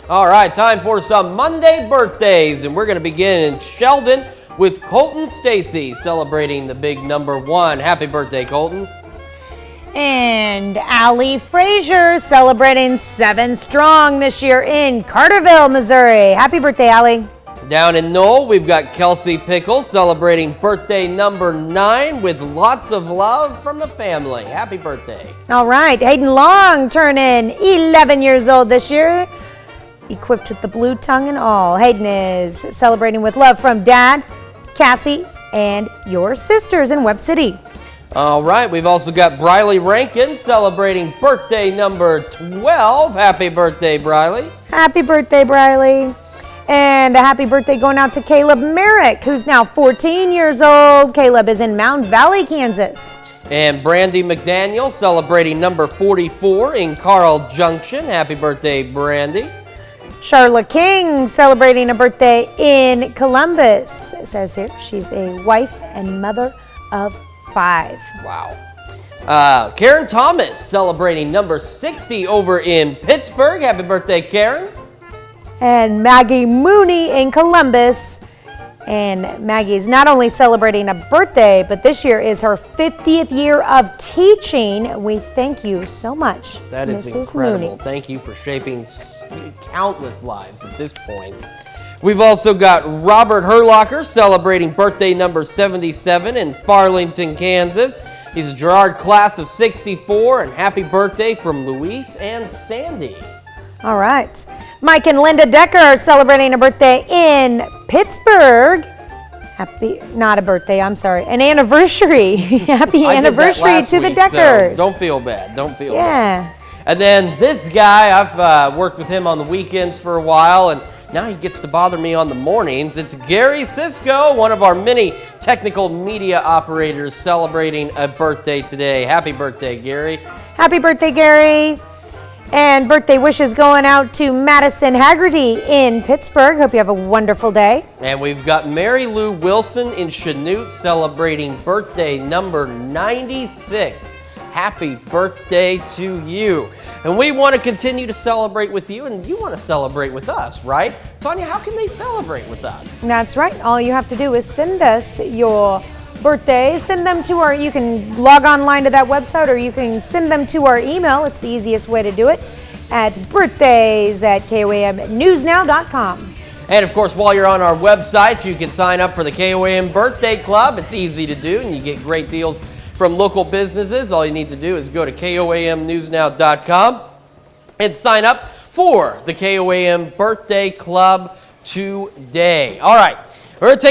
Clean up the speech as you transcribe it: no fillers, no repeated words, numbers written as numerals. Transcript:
All right, time for some Monday birthdays, and we're going to begin in Sheldon with Colton Stacy celebrating the big number 1. Happy birthday, Colton. And Allie Frazier celebrating 7 strong this year in Carterville, Missouri. Happy birthday, Allie. Down in Knoll, we've got Kelsey Pickle celebrating birthday number 9 with lots of love from the family. Happy birthday. All right, Hayden Long turning 11 years old this year, equipped with the blue tongue and all. Hayden is celebrating with love from Dad, Cassie, and your sisters in Webb City. All right, we've also got Briley Rankin celebrating birthday number 12. Happy birthday, Briley. Happy birthday, Briley. And a happy birthday going out to Caleb Merrick, who's now 14 years old. Caleb is in Mound Valley, Kansas. And Brandy McDaniel celebrating number 44 in Carl Junction. Happy birthday, Brandy. Charlotte King celebrating a birthday in Columbus. It says here she's a wife and mother of 5. Wow. Karen Thomas celebrating number 60 over in Pittsburgh. Happy birthday, Karen. And Maggie Mooney in Columbus. And Maggie's not only celebrating a birthday, but this year is her 50th year of teaching. We thank you so much, That is Mrs. incredible. Mooney. Thank you for shaping countless lives at this point. We've also got Robert Herlocker celebrating birthday number 77 in Farlington, Kansas. He's a Girard class of 64, and happy birthday from Luis and Sandy. All right. Mike and Linda Decker are celebrating a birthday in Pittsburgh. Not a birthday, I'm sorry, an anniversary. Happy anniversary to the Deckers. So don't feel bad. Don't feel Yeah. bad. And then this guy, I've worked with him on the weekends for a while, and now he gets to bother me on the mornings. It's Gary Cisco, one of our many technical media operators, celebrating a birthday today. Happy birthday, Gary. Happy birthday, Gary. And birthday wishes going out to Madison Haggerty in Pittsburgh. Hope you have a wonderful day. And we've got Mary Lou Wilson in Chanute celebrating birthday number 96. Happy birthday to you. And we want to continue to celebrate with you, and you want to celebrate with us, right? Tanya, how can they celebrate with us? That's right. All you have to do is send us your birthdays. Send them to our, you can log online to that website, or you can send them to our email. It's the easiest way to do it at birthdays@koamnewsnow.com. And of course, while you're on our website, you can sign up for the KOAM Birthday Club. It's easy to do, and you get great deals from local businesses. All you need to do is go to koamnewsnow.com and sign up for the KOAM Birthday Club today. All right, we're going to take